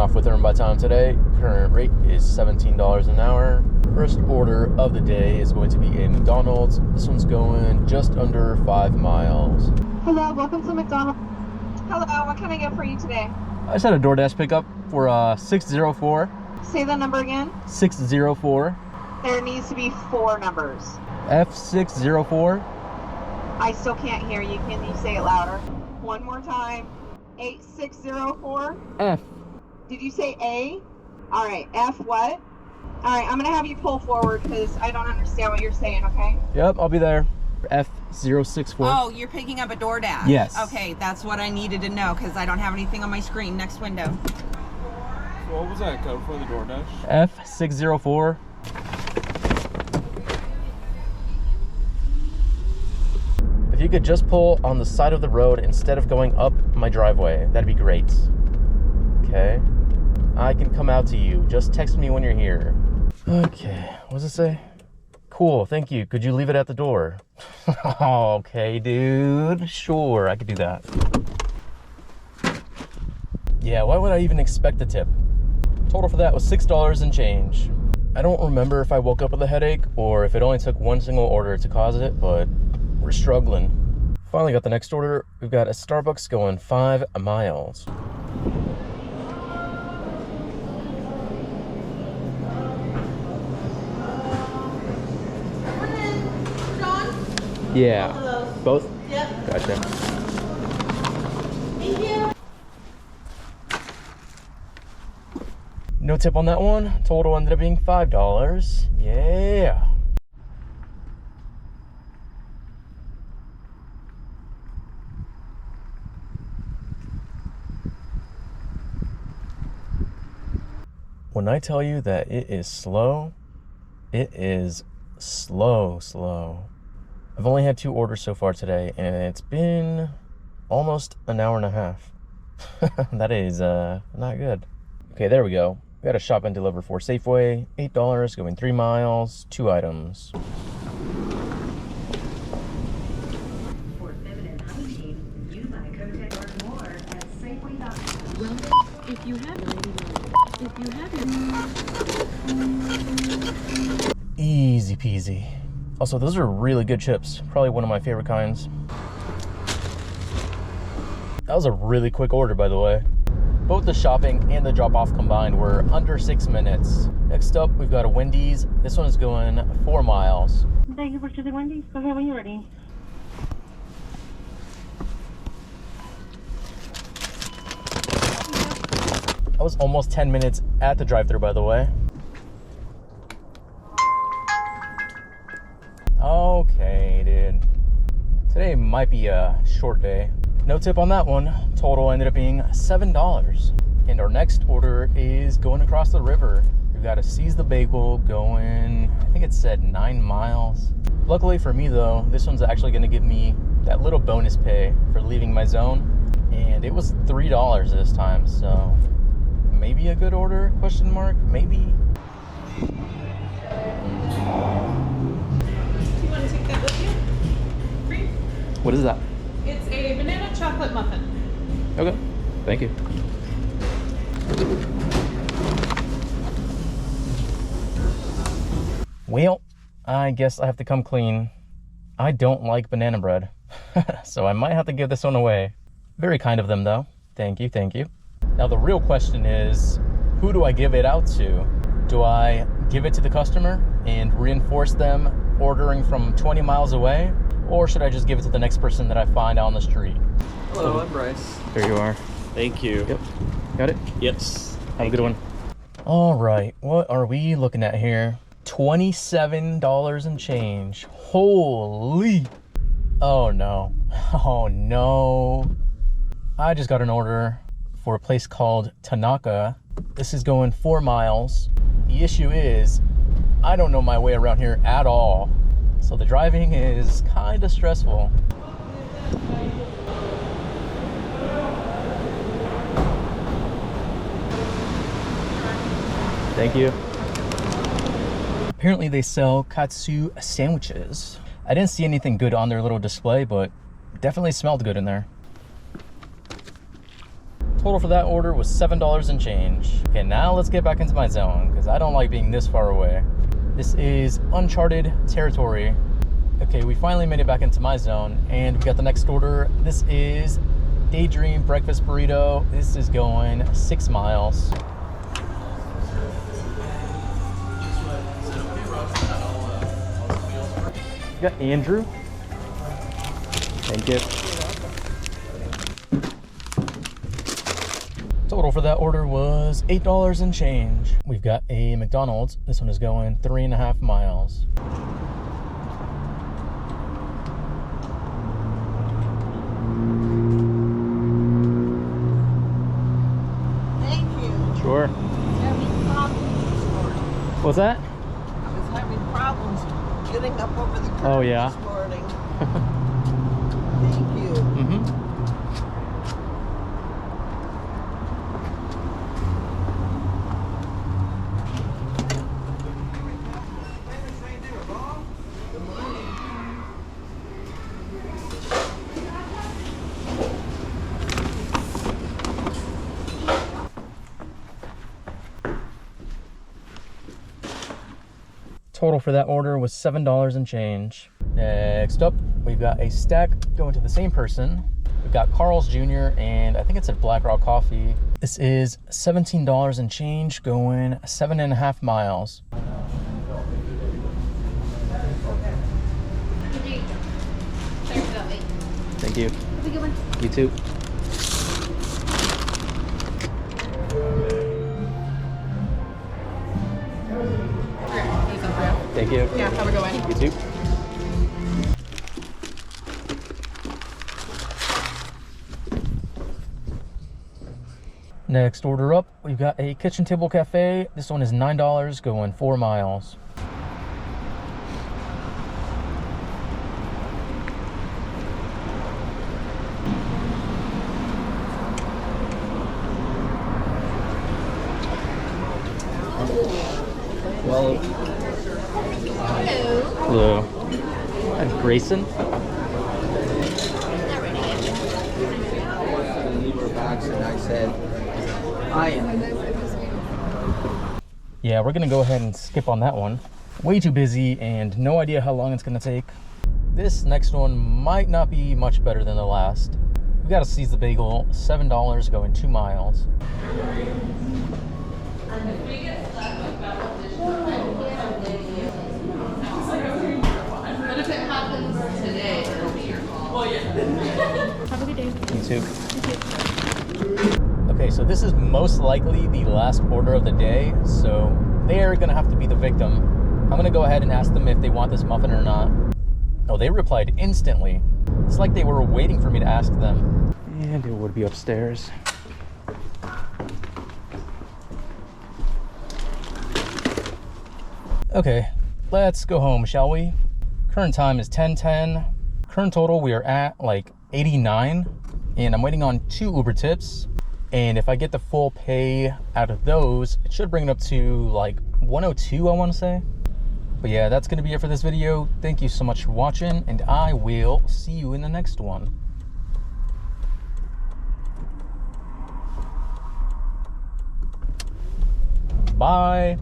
off with Earn by Time today. Current rate is $17 an hour. First order of the day is going to be a McDonald's. This one's going just under 5 miles. Hello, welcome to McDonald's. Hello, what can I get for you today? I just had a DoorDash pickup for 604. Say the number again. 604. There needs to be 4 numbers. F604. I still can't hear you. Can you say it louder? One more time. 8604. F. Did you say A? All right, F what? All right, I'm going to have you pull forward because I don't understand what you're saying, okay? Yep, I'll be there. F064. Oh, you're picking up a DoorDash? Yes. Okay, that's what I needed to know because I don't have anything on my screen. Next window. What was that code for the DoorDash? F604. If you could just pull on the side of the road instead of going up my driveway, that'd be great. Okay. I can come out to you. Just text me when you're here. Okay. What does it say? Cool. Thank you. Could you leave it at the door? Okay, dude. Sure, I could do that. Yeah, why would I even expect a tip? Total for that was $6 and change. I don't remember if I woke up with a headache or if it only took one single order to cause it, but we're struggling. Finally got the next order. We've got a Starbucks going 5 miles. Yeah. Both? Yep. Gotcha. Thank you. No tip on that one. Total ended up being $5. Yeah. When I tell you that it is slow, it is slow. I've only had 2 orders so far today, and it's been almost an hour and a half. That is not good. Okay, there we go. We got a shop and deliver for Safeway. $8, going 3 miles, 2 items. For feminine hygiene, you buy Kotex or more at Safeway.com. Well, if you have Easy peasy. Also, those are really good chips. Probably one of my favorite kinds. That was a really quick order, by the way. Both the shopping and the drop-off combined were under 6 minutes. Next up, we've got a Wendy's. This one is going 4 miles. Thank you for choosing Wendy's. Go ahead when you're ready. I was almost 10 minutes at the drive-thru, by the way. Okay, dude. Today might be a short day. No tip on that one. Total ended up being $7. And our next order is going across the river. We've got a Seize the Bagel going, I think it said 9 miles. Luckily for me though, this one's actually gonna give me that little bonus pay for leaving my zone. And it was $3 this time, so maybe a good order, question mark, maybe. Do you want to take that with you? Free? What is that? It's a banana chocolate muffin. Okay, thank you. Well, I guess I have to come clean. I don't like banana bread, so I might have to give this one away. Very kind of them though. Thank you, thank you. Now the real question is, who do I give it out to? Do I give it to the customer and reinforce them ordering from 20 miles away? Or should I just give it to the next person that I find on the street? Hello, I'm Bryce. There you are. Thank you. Yep. Got it? Yes. Have a good one. All right, what are we looking at here? $27 and change. Holy. Oh no. Oh no. I just got an order for a place called Tanaka. This is going 4 miles. The issue is, I don't know my way around here at all. So the driving is kind of stressful. Thank you. Apparently they sell katsu sandwiches. I didn't see anything good on their little display, but definitely smelled good in there. Total for that order was $7 and change. Okay, now let's get back into my zone because I don't like being this far away. This is uncharted territory. Okay, we finally made it back into my zone and we got the next order. This is Daydream Breakfast Burrito. This is going 6 miles. You got Andrew. Thank you. Total for that order was $8 and change. We've got a McDonald's. This one is going 3.5 miles. Thank you. Sure. Having problems this morning. What's that? I was having problems getting up over the curb Oh, yeah. this morning. Thank you. Mm-hmm. Total for that order was $7 and change. Next up, we've got a stack going to the same person. We've got Carl's Jr. and I think it's a Black Rock Coffee. This is $17 and change going 7.5 miles. Thank you. Have a good one. You too. Thank you. Yeah, have a good one. You too. Next order up, we've got a kitchen table cafe. This one is $9 going 4 miles. Well, Hello. And Grayson. we were back and I said, I am. Yeah, we're gonna go ahead and skip on that one. Way too busy and no idea how long it's gonna take. This next one might not be much better than the last. We got a Seize the Bagel, $7 going 2 miles. But if it happens today, it'll be your fault. Have a good day. You too. Okay, so this is most likely the last order of the day, so they're gonna have to be the victim. I'm gonna go ahead and ask them if they want this muffin or not. Oh, they replied instantly. It's like they were waiting for me to ask them. And it would be upstairs. Okay, let's go home, shall we? Current time is 10:10. Current total, we are at like 89. And I'm waiting on 2 Uber tips. And if I get the full pay out of those, it should bring it up to like 102, I want to say. But yeah, that's going to be it for this video. Thank you so much for watching, and I will see you in the next one. Bye.